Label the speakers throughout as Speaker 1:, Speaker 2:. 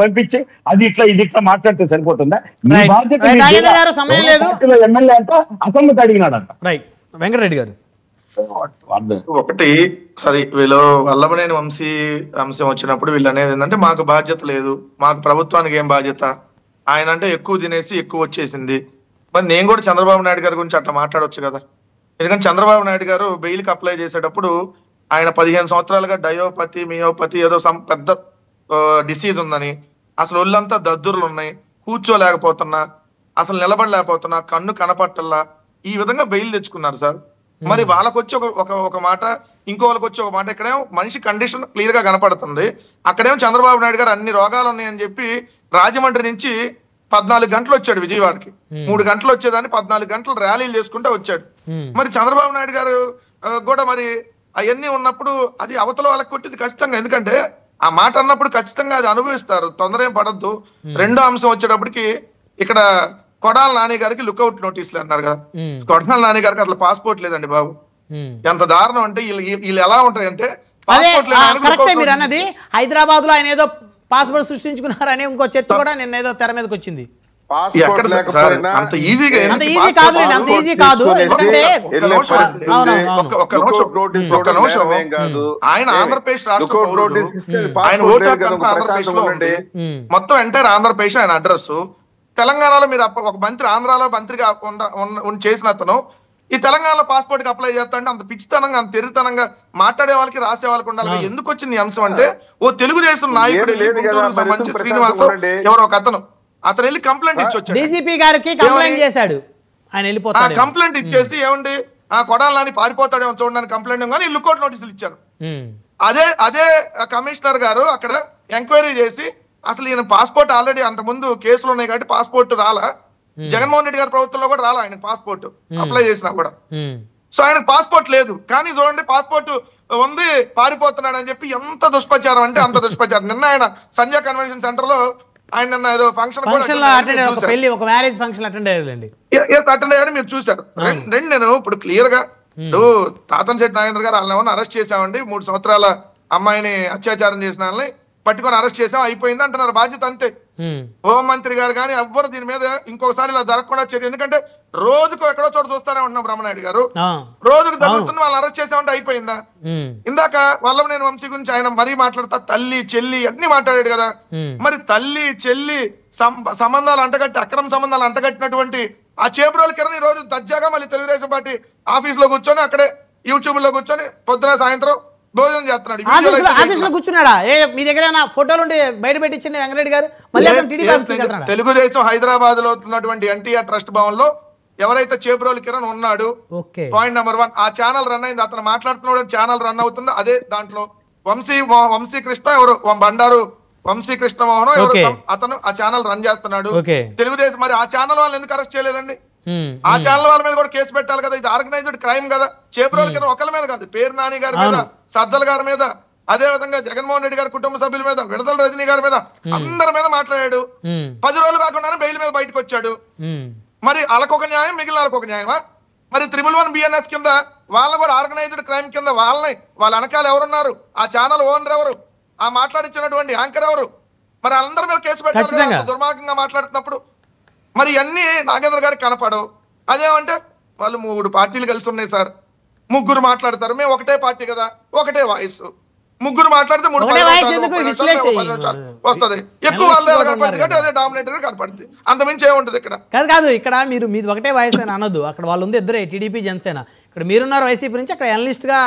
Speaker 1: పంపించి అది ఇట్లా ఇది ఇట్లా మాట్లాడితే సరిపోతుందా? మీ
Speaker 2: రైట్.
Speaker 1: బాధ్యత
Speaker 2: రైట్.
Speaker 1: మీరు
Speaker 2: నాగేంద్ర
Speaker 1: చేయాలి.
Speaker 2: గారు సమయం లేదు.
Speaker 1: పార్టీలో ఎమ్మెల్యే అంట అసెంబ్లీకి అడిగినాడంట.
Speaker 2: రైట్. వెంకటరెడ్డి గారు
Speaker 3: ఒకటి సరే, వీళ్ళు వల్లభనేని వంశీ అంశం వచ్చినప్పుడు వీళ్ళు అనేది ఏంటంటే మాకు బాధ్యత లేదు, మాకు ప్రభుత్వానికి ఏం బాధ్యత, ఆయన అంటే ఎక్కువ తినేసి ఎక్కువ వచ్చేసింది. మరి నేను కూడా చంద్రబాబు నాయుడు గారి గురించి అట్లా మాట్లాడొచ్చు కదా. ఎందుకంటే చంద్రబాబు నాయుడు గారు బెయిల్కి అప్లై చేసేటప్పుడు ఆయన 15 సంవత్సరాలుగా డయోపతి మియోపతి ఏదో పెద్ద డిసీజ్ ఉందని, అసలు ఒళ్ళంతా దద్దుర్లు ఉన్నాయి, కూర్చోలేకపోతున్నా, అసలు నిలబడలేకపోతున్నా, కన్ను కనపట్టల్లా, ఈ విధంగా బెయిల్ తెచ్చుకున్నారు సార్. మరి వాళ్ళకి వచ్చి ఒక మాట, ఇంకో వాళ్ళకి వచ్చి ఒక మాట. ఇక్కడేమో మనిషి కండిషన్ క్లియర్ గా కనపడుతుంది, అక్కడేమో చంద్రబాబు నాయుడు గారు అన్ని రోగాలు ఉన్నాయని చెప్పి రాజమండ్రి నుంచి 14 గంటలు వచ్చాడు విజయవాడకి. 3 గంటలు వచ్చేదాన్ని 14 గంటలు ర్యాలీలు చేసుకుంటూ వచ్చాడు. మరి చంద్రబాబు నాయుడు గారు కూడా మరి అవన్నీ ఉన్నప్పుడు అది అవతల వాళ్ళకి కొట్టింది ఖచ్చితంగా. ఎందుకంటే ఆ మాట అన్నప్పుడు ఖచ్చితంగా అది అనుభవిస్తారు, తొందర ఏం పడద్దు. రెండో అంశం వచ్చేటప్పటికి ఇక్కడ కొడాల నాని గారికి లుకౌట్ నోటీసులు అన్నారు కదా. కొడాల నాని గారికి అట్లా పాస్పోర్ట్ లేదండి బాబు. ఎంత దారుణం అంటే వీళ్ళు ఎలా ఉంటాయంటే
Speaker 2: మీరు అన్నది హైదరాబాద్ లో ఆయన ఏదో పాస్పోర్ట్ సృష్టించుకున్నారని ఇంకో చర్చ కూడా నిన్న ఏదో తెర మీదకి వచ్చింది.
Speaker 3: అంత ఈజీ
Speaker 2: కాదులేండి, అంత ఈజీ కాదు. ఎందుకంటే
Speaker 3: ఆయన ఆంధ్రప్రదేశ్ రాష్ట్ర పౌరుడు, ఆయన ఓటు ఆంధ్రప్రదేశ్ లో ఉండి మొత్తం ఎంటైర్ ఆంధ్రప్రదేశ్ ఆయన అడ్రస్. తెలంగాణలో మీరు ఒక మంత్రి, ఆంధ్రాలో మంత్రిగా చేసిన అతను ఈ తెలంగాణలో పాస్పోర్ట్ కి అప్లై చేస్తా అంటే అంత పిచ్చితనంగా, అంత తెరితనంగా మాట్లాడే వాళ్ళకి రాసే వాళ్ళకి ఉండాలి. ఎందుకు వచ్చింది ఈ అంశం అంటే, ఓ తెలుగుదేశం నాయకుడు సంబంధించి శ్రీనివాస్ ఎవరో ఒక అతను వెళ్ళి కంప్లైంట్ ఇచ్చి వచ్చాడు,
Speaker 2: డీజీపీ గారికి కంప్లైంట్ చేశాడు. ఆయన వెళ్ళిపోతాడు,
Speaker 3: కంప్లైంట్ ఇచ్చేసి ఏమండి కొడాలని పారిపోతాడేమో చూడడానికి కంప్లైంట్ కానీ లుకౌట్ నోటీసులు ఇచ్చారు. అదే కమిషనర్ గారు అక్కడ ఎంక్వైరీ చేసి అసలు ఈయన పాస్పోర్ట్ ఆల్రెడీ అంత ముందు కేసులు ఉన్నాయి కాబట్టి పాస్పోర్ట్ రాలా, జగన్మోహన్ రెడ్డి గారి ప్రభుత్వంలో కూడా రాలా ఆయన పాస్పోర్ట్ అప్లై చేసినా కూడా. సో ఆయనకు పాస్పోర్ట్ లేదు, కానీ చూడండి పాస్పోర్ట్ ఉంది, పారిపోతున్నాడు అని చెప్పి ఎంత దుష్ప్రచారం అంటే అంత దుష్ప్రచారం. నిన్న ఆయన సంజయ్ కన్వెన్షన్ సెంటర్ లో ఆయన నిన్న ఏదో ఫంక్షన్
Speaker 2: మ్యారేజ్ ఫంక్షన్ అటెండ్ అయ్యారండి,
Speaker 3: అటెండ్ అయ్యాడు, మీరు చూసారు. రెండు నేను ఇప్పుడు క్లియర్ గా తాతన్శెట్టి నాగేంద్ర గారు వాళ్ళని అరెస్ట్ చేశామండి, 3 సంవత్సరాల అమ్మాయిని అత్యాచారం చేసిన వాళ్ళని పట్టుకొని అరెస్ట్ చేసాం, అయిపోయింది అంటున్నారు. బాధ్యత అంతే. హోంమంత్రి గారు కానీ ఎవ్వరు దీని మీద ఇంకొకసారి ఇలా జరగకుండా చర్య. ఎందుకంటే రోజుకు ఎక్కడో చోట చూస్తానే ఉంటున్నాం బ్రహ్మనాయుడు గారు, రోజుకు జరుగుతుంది, వాళ్ళని అరెస్ట్ చేసామంటే అయిపోయిందా? ఇందాక వల్లభనేని వంశీ గురించి ఆయన మరీ మాట్లాడతా తల్లి చెల్లి అన్ని మాట్లాడాడు కదా. మరి తల్లి చెల్లి సంబంధాలు అంటగట్టి, అక్రమ సంబంధాలు అంటగట్టినటువంటి ఆ చేబ్రోలు కిరణ్ ఈ రోజు దర్జాగా మళ్ళీ తెలుగుదేశం పార్టీ ఆఫీస్ లో కూర్చొని అక్కడే యూట్యూబ్ లో కూర్చొని పొద్దున సాయంత్రం భోజనం చేస్తున్నాడు.
Speaker 2: ఆఫీస్ లో కూర్చున్నాడా? మీ దగ్గర ఫోటోలు బయట పెట్టించండి వెంకటరెడ్డి గారు.
Speaker 3: తెలుగుదేశం హైదరాబాద్ లో ఉన్నటువంటి ఎన్టీఆర్ ట్రస్ట్ భవన్ లో ఎవరైతే చేబ్రోలు కిరణ్ ఉన్నాడు, పాయింట్ నెంబర్ 1 ఆ ఛానల్ రన్ అయింది, అతను మాట్లాడుతున్నాడు, ఛానల్ రన్ అవుతుంది. అదే దాంట్లో వంశీ కృష్ణ ఎవరు, బండారు వంశీ కృష్ణ మోహన్ ఎవరు, అతను ఆ ఛానల్ రన్ చేస్తున్నాడు. తెలుగుదేశం మరి ఆ ఛానల్ వాళ్ళని ఎందుకు అరెస్ట్ చేయలేదండి? ఆ ఛానల్ వాళ్ళ మీద కూడా కేసు పెట్టాలి కదా. ఇది ఆర్గనైజ్డ్ క్రైమ్ కదా. చేబ్రోలు కిరణ్ ఒకళ్ళ మీద కాదు, పేరు నాని గారి మీద, సజ్జల గారి మీద, అదే విధంగా జగన్మోహన్ రెడ్డి గారి కుటుంబ సభ్యుల మీద, విడుదల రజనీ గారి మీద, అందరి మీద మాట్లాడాడు. 10 రోజులు కాకుండానే బెయిల్ మీద బయటకు వచ్చాడు. మరి వాళ్ళకొక న్యాయం, మిగిలిన వాళ్ళకొక న్యాయమా? మరి 111 BNS కింద వాళ్ళని కూడా ఆర్గనైజ్డ్ క్రైమ్ కింద వాళ్ళ వెనకాల ఎవరున్నారు, ఆ ఛానల్ ఓనర్ ఎవరు, ఆ మాట్లాడించినటువంటి యాంకర్ ఎవరు, మరి వాళ్ళందరి మీద కేసు పెట్టాలి దుర్మార్గంగా మాట్లాడుతున్నప్పుడు. మరి అన్ని నాగేంద్ర గారికి కనపడవు. అదేమంటే వాళ్ళు 3 పార్టీలు కలిసి ఉన్నాయి సార్, 3 మాట్లాడతారు, మేము ఒకటే పార్టీ కదా, ఒకటే వాయిస్, 3 మాట్లాడితే 3 వస్తుంది, ఎక్కువ వాళ్ళే కనపడుతుంది కాబట్టి అదే డామినేటర్ కనపడుతుంది, అంతమించి ఏముంటది ఇక్కడ.
Speaker 2: కాదు ఇక్కడ మీది ఒకటే వాయిస్ అని అనొద్దు. అక్కడ వాళ్ళు ఉంది ఇద్దరే, టీడీపీ జనసేన. ఇక్కడ మీరున్నారు వైసీపీ నుంచి, అక్కడ అనలిస్ట్ గా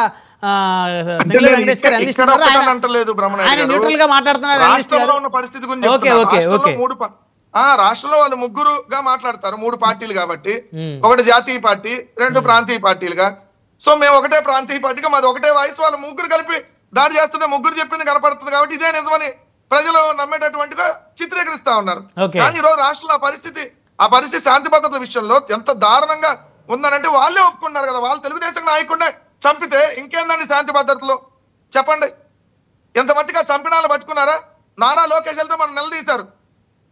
Speaker 3: పరిస్థితి గురించి రాష్ట్రంలో వాళ్ళు 3గా మాట్లాడతారు, 3 పార్టీలు కాబట్టి, ఒకటి జాతీయ పార్టీ, 2 ప్రాంతీయ పార్టీలుగా. సో మేము ఒకటే ప్రాంతీయ పార్టీగా మాది ఒకటే వాయిస్, వాళ్ళు 3 కలిపి దాడి చేస్తుంటే 3 చెప్పింది కనపడుతుంది కాబట్టి ఇదే నిజమని ప్రజలు నమ్మేటటువంటిగా చిత్రీకరిస్తా ఉన్నారు. కానీ ఈరోజు రాష్ట్రంలో ఆ పరిస్థితి శాంతి భద్రత విషయంలో ఎంత దారుణంగా ఉందనంటే వాళ్ళే ఒప్పుకున్నారు కదా. వాళ్ళు తెలుగుదేశం నాయకుడినే చంపితే ఇంకేందండి శాంతి భద్రతలో చెప్పండి? ఎంత మట్టిగా చంపినాలు పట్టుకున్నారా? నారా లోకేష్ వెళ్తే మనం నిలదీశారు,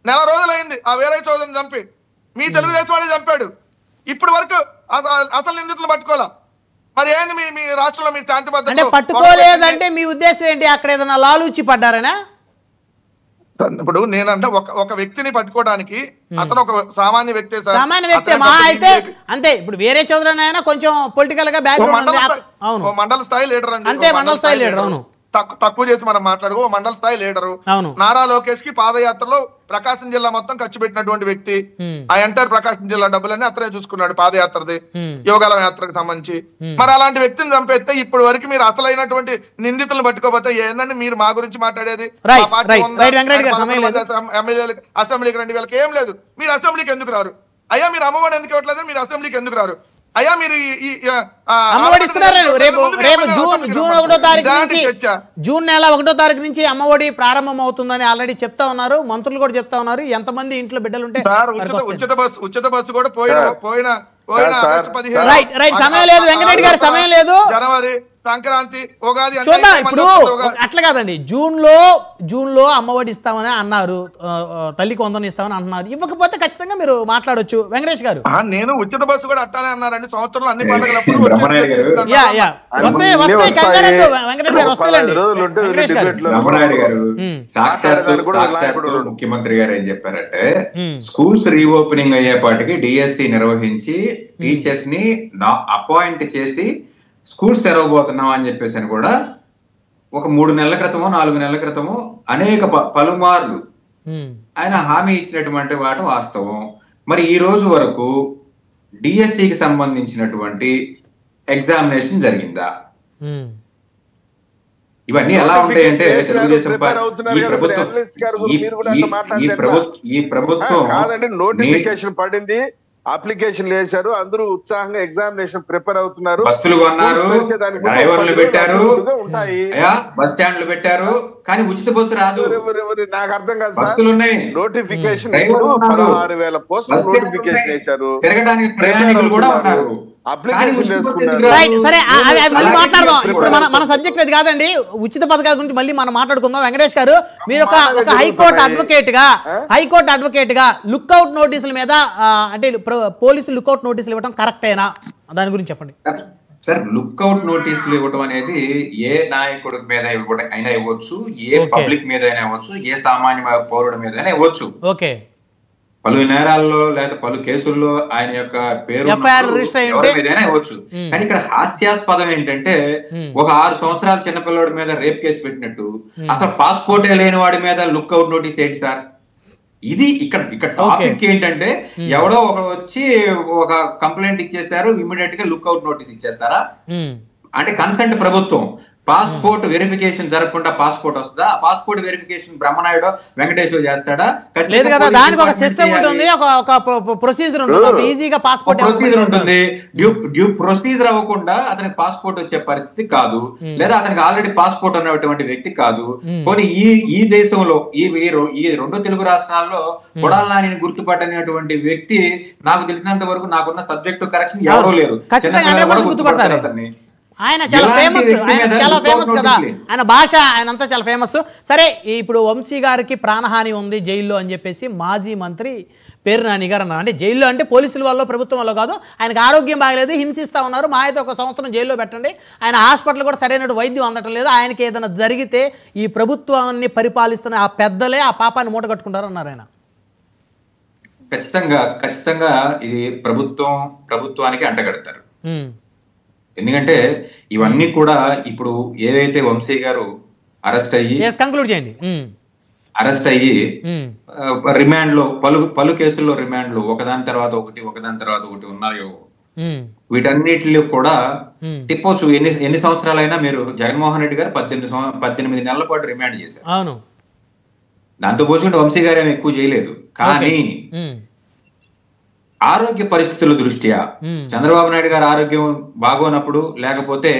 Speaker 3: 4 రోజులైంది ఆ వీరయ్య చౌదరిని చంపి, మీ తెలుగుదేశం వాడే చంపాడు. ఇప్పటి వరకు అసలు నిందితులు పట్టుకోలే. మరి ఏంది మీ రాష్ట్రంలో మీ శాంతి భద్రత
Speaker 2: పట్టుకోలేదంటే మీ ఉద్దేశం ఏంటి? అక్కడ ఏదైనా లాలూచి పడ్డారనా?
Speaker 3: ఇప్పుడు నేనంటే ఒక వ్యక్తిని పట్టుకోవడానికి అతను ఒక సామాన్య వ్యక్తే సార్.
Speaker 2: సామాన్య వ్యక్తి మా అయితే అంతే. ఇప్పుడు వేరే చౌదరి కొంచెం పొలిటికల్ గా బ్యాక్గ్రౌండ్ ఉంది. అవును,
Speaker 3: మండల స్థాయి లీడర్ అండి.
Speaker 2: అంతే, మండల స్థాయి లీడర్. అవును,
Speaker 3: తక్కువ చేసి మనం మాట్లాడుకో మండల స్థాయి లీడరు. నారా లోకేష్ కి పాదయాత్రలో ప్రకాశం జిల్లా మొత్తం ఖర్చు పెట్టినటువంటి వ్యక్తి. ఆ ఎంటైర్ ప్రకాశం జిల్లా డబ్బులన్నీ అతనే చూసుకున్నాడు పాదయాత్రది, యోగాల యాత్రకు సంబంధించి. మరి అలాంటి వ్యక్తిని చంపేస్తే ఇప్పుడు వరకు మీరు అసలైనటువంటి నిందితులను పట్టుకోపోతే ఏంటంటే మీరు మా గురించి మాట్లాడేది ఎమ్మెల్యేలు అసెంబ్లీకి రండి, వీళ్ళకి ఏం లేదు. మీరు అసెంబ్లీకి ఎందుకు రారు అయ్యా? మీరు అమ్మఒడి ఎందుకు ఇవ్వట్లేదు? మీరు అసెంబ్లీకి ఎందుకు రారు అయ్యా? మీరు
Speaker 2: అమ్మఒడి ఇస్తున్నారు. రేపు జూన్ 1వ తారీఖు నుంచి, జూన్ నెల 1వ తారీఖు నుంచి అమ్మఒడి ప్రారంభం అవుతుందని ఆల్రెడీ చెప్తా ఉన్నారు, మంత్రులు కూడా చెప్తా ఉన్నారు. ఎంతమంది ఇంట్లో బిడ్డలు ఉంటే
Speaker 3: ఉచిత బస్సు కూడా పోయిన
Speaker 2: రైట్ రైట్ సమయం లేదు వెంకటరెడ్డి గారి, సమయం లేదు.
Speaker 3: జనవరి, సంక్రాంతి, ఉగాది
Speaker 2: చూద్దాం. ఇప్పుడు అట్లా కాదండి, జూన్ లో అమ్మఒడి ఇస్తామని అన్నారు, తల్లికి వందనం ఇస్తామని అంటున్నారు. ఇవ్వకపోతే ఖచ్చితంగా మీరు మాట్లాడొచ్చు వెంకటేష్ గారు.
Speaker 3: నేను ఉచిత బస్సు కూడా అట్టానే అన్నారండి. సంవత్సరంలో అన్ని పండుగలప్పుడు
Speaker 4: ముఖ్యమంత్రి గారు ఏం చెప్పారంటే, స్కూల్స్ రీఓపెనింగ్ అయ్యేపాటికి డిఎస్సి నిర్వహించి టీచర్స్ ని అపాయింట్ చేసి స్కూల్స్ తెరవబోతున్నాం అని చెప్పేసి అని కూడా ఒక 3 నెలల క్రితమో 4 నెలల క్రితమో అనేక పలుమార్లు ఆయన హామీ ఇచ్చినటువంటి వాటి వాస్తవం. మరి ఈ రోజు వరకు డిఎస్సికి సంబంధించినటువంటి ఎగ్జామినేషన్ జరిగిందా? ఇవన్నీ ఎలా ఉంటాయంటే తెలుగుదేశం ఈ ప్రభుత్వం
Speaker 5: నోటిఫికేషన్ పడింది, అప్లికేషన్ వేశారు, అందరూ ఉత్సాహంగా ఎగ్జామినేషన్ ప్రిపేర్ అవుతున్నారు,
Speaker 4: బస్సులు కొన్నారు, డ్రైవర్లు పెట్టారు, బస్ స్టాండ్లు పెట్టారు, కానీ ఉచిత బస్సు రాదు.
Speaker 5: నాకు అర్థం కాదు సార్.
Speaker 4: బస్సులు ఉన్నాయి,
Speaker 5: నోటిఫికేషన్ 16,000 పోస్టులు నోటిఫికేషన్ వేశారు,
Speaker 4: తిరగడానికి ప్రయాణికులు కూడా ఉన్నారు.
Speaker 2: సరే, మళ్ళీ మాట్లాడదాం. ఇప్పుడు మన సబ్జెక్ట్ అది కాదండి, ఉచిత పథకాల గురించి మళ్ళీ మనం మాట్లాడుకుందాం. వెంకటేష్ గారు, మీరు ఒక హైకోర్టు అడ్వకేట్ గా లుక్అవుట్ నోటీసుల మీద అంటే పోలీసులు లుక్అవుట్ నోటీసులు ఇవ్వడం కరెక్టేనా? దాని గురించి చెప్పండి
Speaker 4: సార్. లుక్అవుట్ నోటీసులు ఇవ్వడం అనేది ఏ నాయకుడి మీద అయినా ఇవ్వచ్చు, ఏ పబ్లిక్ మీద అయినా ఇవ్వచ్చు, ఏ సామాన్య పౌరుడి మీద అయినా ఇవ్వచ్చు.
Speaker 2: ఓకే,
Speaker 4: పలు నేరాల్లో లేదా పలు కేసుల్లో ఆయన యొక్క పేరు ఏదైనా ఇవ్వచ్చు. కానీ ఇక్కడ హాస్యాస్పదం ఏంటంటే, ఒక 6 సంవత్సరాల చిన్నపిల్లడి మీద రేప్ కేసు పెట్టినట్టు అసలు పాస్పోర్టే లేని వాడి మీద లుక్అవుట్ నోటీస్ ఏంటి సార్? ఇది ఇక్కడ టాపిక్ ఏంటంటే, ఎవడో ఒకడు వచ్చి ఒక కంప్లైంట్ ఇచ్చేస్తారు, ఇమ్మీడియట్ గా లుక్అవుట్ నోటీస్ ఇచ్చేస్తారా? అంటే కన్సెంట్ ప్రభుత్వం. పాస్పోర్ట్ వెరిఫికేషన్ జరగకుండా పాస్పోర్ట్ వస్తుందా? పాస్పోర్ట్ వెరిఫికేషన్ బ్రహ్మనాయుడు వెంకటేశ్వర చేస్తాడా?
Speaker 2: లేదు కదా, దానికి ఒక సిస్టమ్ ఉంటుంది, ఒక ప్రొసీజర్ ఉంటుంది, ఈజీగా పాస్పోర్ట్
Speaker 4: ప్రొసీజర్ ఉంటుంది. డ్యూ ప్రొసీజర్ అవ్వకుండా అతనికి పాస్పోర్ట్ వచ్చే పరిస్థితి కాదు, లేదా అతనికి ఆల్రెడీ పాస్పోర్ట్ ఉన్నటువంటి వ్యక్తి కాదు. కొన్ని ఈ దేశంలో ఈ 2 తెలుగు రాష్ట్రాల్లో కొడాల నానిని గుర్తుపట్టనేటువంటి వ్యక్తి నాకు తెలిసినంత వరకు, నాకున్న సబ్జెక్టు కరెక్షన్ ఎవరూ లేరు.
Speaker 2: గుర్తుపడతారు అతన్ని. ఆయన చాలా ఫేమస్ కదా, ఆయన భాష ఆయనంతా చాలా ఫేమస్. సరే, ఇప్పుడు వంశీ గారికి ప్రాణహాని ఉంది జైల్లో అని చెప్పేసి మాజీ మంత్రి పేరు నాని గారు అన్నారు. అంటే జైల్లో అంటే పోలీసుల వల్ల ప్రభుత్వం వల్ల కాదు, ఆయనకు ఆరోగ్యం బాగలేదు, హింసిస్తా ఉన్నారు, మా అయితే 1 సంవత్సరం జైల్లో పెట్టండి, ఆయన హాస్పిటల్ కూడా సరైన వైద్యం అందటం లేదు, ఆయనకి ఏదైనా జరిగితే ఈ ప్రభుత్వాన్ని పరిపాలిస్తున్న ఆ పెద్దలే ఆ పాపాన్ని మూట కట్టుకుంటారు అన్నారు ఆయన.
Speaker 4: ఖచ్చితంగా ఇది ప్రభుత్వానికి అంటగడతారు. ఎందుకంటే ఇవన్నీ కూడా ఇప్పుడు ఏదైతే వంశీ గారు అరెస్ట్ అయ్యి రిమాండ్ లో పలు కేసుల్లో రిమాండ్ లో ఒకదాని తర్వాత ఒకటి ఉన్నాయో, వీటన్నిటిలో కూడా తిప్పొచ్చు. ఎన్ని సంవత్సరాలైనా మీరు జగన్మోహన్ రెడ్డి గారు 18 నెలల పాటు రిమాండ్ చేశారు.
Speaker 2: అవును,
Speaker 4: దాంతో పోల్చుకుంటే వంశీ గారు ఏమి ఎక్కువ చేయలేదు. కానీ ఆరోగ్య పరిస్థితుల దృష్ట్యా చంద్రబాబు నాయుడు గారు ఆరోగ్యం బాగోనప్పుడు, లేకపోతే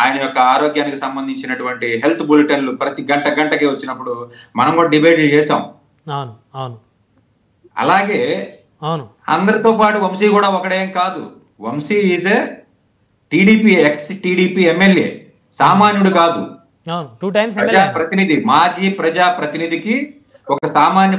Speaker 4: ఆయన యొక్క ఆరోగ్యానికి సంబంధించినటువంటి హెల్త్ బులెటిన్లు ప్రతి గంటకి వచ్చినప్పుడు మనం కూడా డిబేట్లు చేస్తాం. అలాగే అందరితో పాటు వంశీ కూడా ఒకడేం కాదు. Vamsi is a TDP MLA, సామాన్యుడు కాదు, ప్రజాప్రతినిధి, మాజీ ప్రజాప్రతినిధికి ఒక సామాన్య